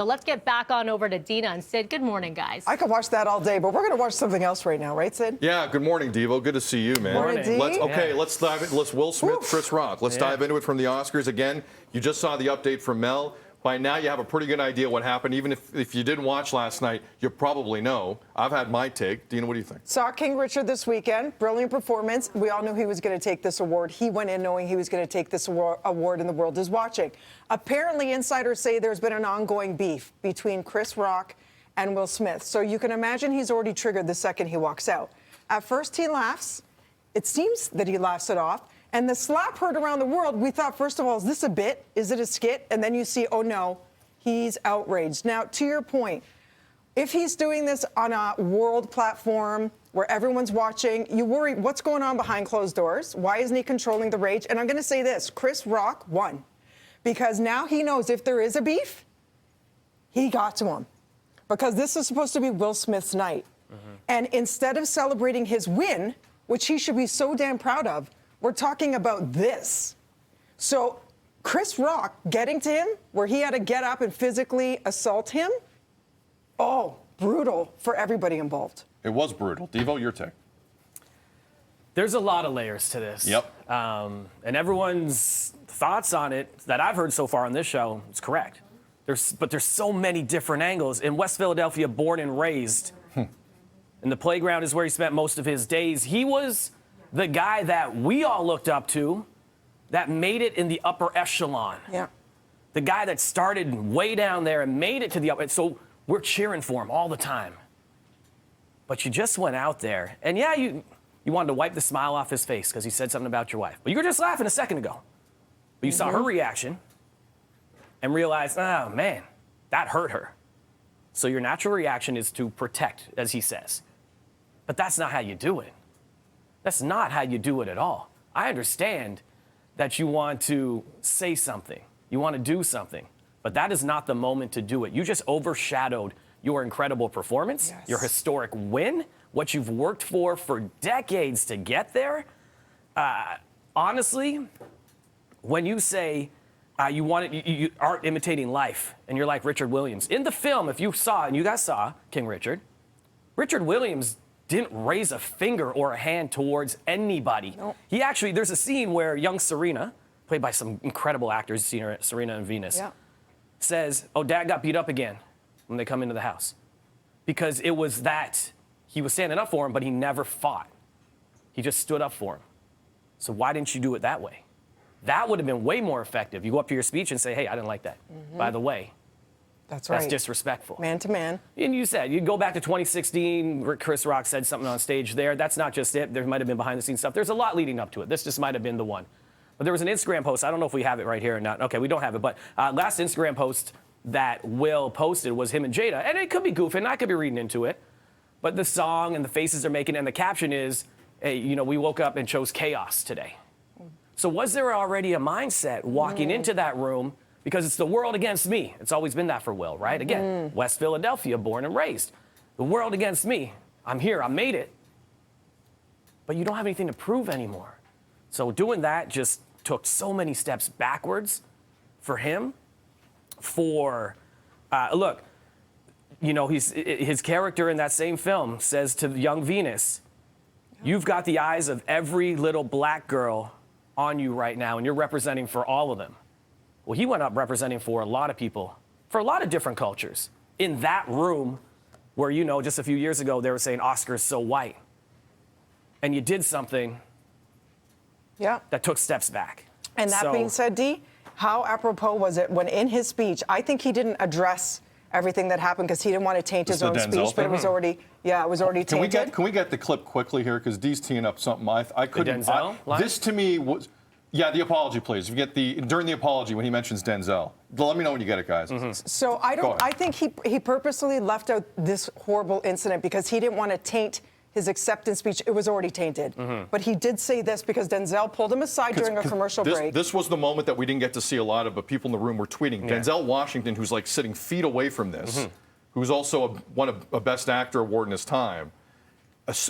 So let's get back on over to Dina and Sid. Good morning, guys. I could watch that all day, but we're going to watch something else right now, right, Sid? Yeah, good morning, Devo. Good to see you, man. Morning, D. Let's dive in. Let's Will Smith, Chris Rock. Let's dive into it from the Oscars. Again, you just saw the update from Mel. By now, you have a pretty good idea what happened. Even if you didn't watch last night, you probably know. I've had my take. Dina, what do you think? Saw King Richard this weekend. Brilliant performance. We all knew he was going to take this award. He went in knowing he was going to take this award, and the world is watching. Apparently, insiders say there's been an ongoing beef between Chris Rock and Will Smith. So you can imagine he's already triggered the second he walks out. At first, he laughs. It seems that he laughs it off. And the slap heard around the world. We thought, first of all, is this a bit? Is it a skit? And then you see, oh, no, he's outraged. Now, to your point, if he's doing this on a world platform where everyone's watching, you worry, what's going on behind closed doors? Why isn't he controlling the rage? And I'm going to say this, Chris Rock won. Because now he knows if there is a beef, he got to him. Because this is supposed to be Will Smith's night. And instead of celebrating his win, which he should be so damn proud of, we're talking about this. So Chris Rock getting to him where he had to get up and physically assault him, oh, brutal for everybody involved. It was brutal. Devo, your take. There's a lot of layers to this. Yep. And everyone's thoughts on it that I've heard so far on this show is correct. But there's so many different angles. In West Philadelphia, born and raised, and the playground is where he spent most of his days. He was the guy that we all looked up to that made it in the upper echelon. Yeah. The guy that started way down there and made it to the upper. So we're cheering for him all the time. But you just went out there, and yeah, you wanted to wipe the smile off his face because he said something about your wife. But you were just laughing a second ago. But you saw her reaction and realized, oh, man, that hurt her. So your natural reaction is to protect, as he says. But that's not how you do it. That's not how you do it at all. I understand that you want to say something. You want to do something. But that is not the moment to do it. You just overshadowed your incredible performance, your historic win, what you've worked for decades to get there. Honestly, when you say you are imitating life and you're like Richard Williams, in the film, if you saw, and you guys saw King Richard, Richard Williams didn't raise a finger or a hand towards anybody. Nope. He actually, there's a scene where young Serena, played by some incredible actors, Serena and Venus, says, oh, Dad got beat up again when they come into the house. Because it was that he was standing up for him, but he never fought. He just stood up for him. So why didn't you do it that way? That would have been way more effective. You go up to your speech and say, hey, I didn't like that. By the way, That's right. that's disrespectful. Man to man. And you said, you go back to 2016, where Chris Rock said something on stage there. That's not just it. There might have been behind-the-scenes stuff. There's a lot leading up to it. This just might have been the one. But there was an Instagram post. I don't know if we have it right here or not. Okay, we don't have it. But last Instagram post that Will posted was him and Jada. And it could be goofing. I could be reading into it. But the song and the faces they're making and the caption is, hey, you know, we woke up and chose chaos today. So was there already a mindset walking into that room? Because it's the world against me. It's always been that for Will, right? Again, West Philadelphia, born and raised. The world against me. I'm here, I made it. But you don't have anything to prove anymore. So doing that just took so many steps backwards for him. Look, you know, his character in that same film says to young Venus, you've got the eyes of every little black girl on you right now, and you're representing for all of them. Well, he went up representing for a lot of people, for a lot of different cultures. In that room where, you know, just a few years ago, they were saying Oscar's so white. And you did something that took steps back. And that being said, Dee, how apropos was it when in his speech, I think he didn't address everything that happened because he didn't want to taint his own speech, but it was already, it was already tainted. Can we get the clip quickly here? Because Dee's teeing up something I couldn't. The Denzel line? This to me was, the apology, please. If you get during the apology when he mentions Denzel. Let me know when you get it, guys. So I think he purposely left out this horrible incident because he didn't want to taint his acceptance speech. It was already tainted. But he did say this because Denzel pulled him aside during a commercial break. This was the moment that we didn't get to see a lot of, but people in the room were tweeting. Denzel Washington, who's like sitting feet away from this, who's also won a Best Actor award in his time,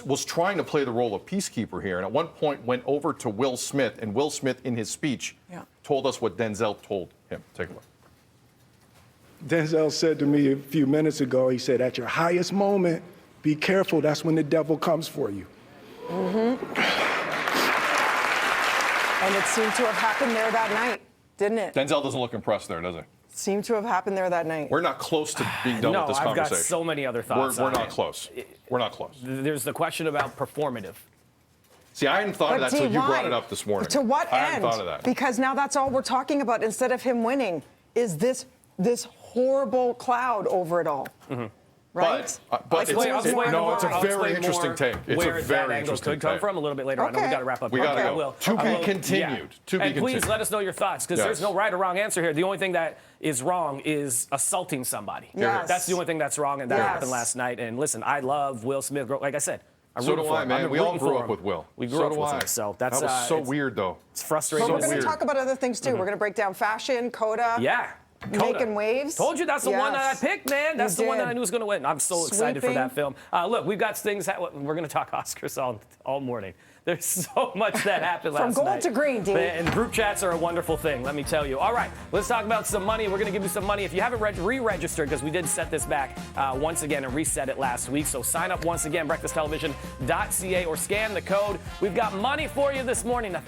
was trying to play the role of peacekeeper here, and at one point went over to Will Smith, and Will Smith, in his speech, told us what Denzel told him. Take a look. Denzel said to me a few minutes ago, he said, at your highest moment, be careful. That's when the devil comes for you. And it seemed to have happened there that night, didn't it? Denzel doesn't look impressed there, does he? Seemed to have happened there that night. We're not close to being done No, with this I've conversation. got so many other thoughts. We're on not it. close. We're not close. There's the question about performative. See, I hadn't thought of that Dee, until you brought why? it up this morning. To what I end? hadn't thought of that. Because now that's all we're talking about. Instead of him winning, is this horrible cloud over it all, right? But Like, it's, who's more no, it's a involved? very interesting take. It's where a that very angle interesting could come take. from a little bit later on. Okay. We got to wrap up. We gotta Okay, go. I will. To I be will. continued. To be and please continued. let us know your thoughts, because Yes. there's no right or wrong answer here. The only thing that is wrong is assaulting somebody. Yes. That's the only thing that's wrong, and that Yes. happened last night. And listen, I love Will Smith. Like I said, I So root do for I, him. man. I'm We all rooting grew for up him. with Will. We grew so up do with I. him. So that's that was so it's- weird, though. It's frustrating. But we're going weird. to talk about other things too. We're going to break down fashion, Coda. Yeah. Coda. Making waves. Told you that's the one that I Yes. picked, man. That's You the one that did. I knew was going to win. I'm so excited for Sweeping. that film. Look, we've got things that we're going to talk Oscars all morning. There's so much that happened last night. From gold to green, Dee. And group chats are a wonderful thing, let me tell you. All right, let's talk about some money. We're going to give you some money. If you haven't re-registered, because we did set this back once again and reset it last week. So sign up once again, breakfasttelevision.ca, or scan the code. We've got money for you this morning,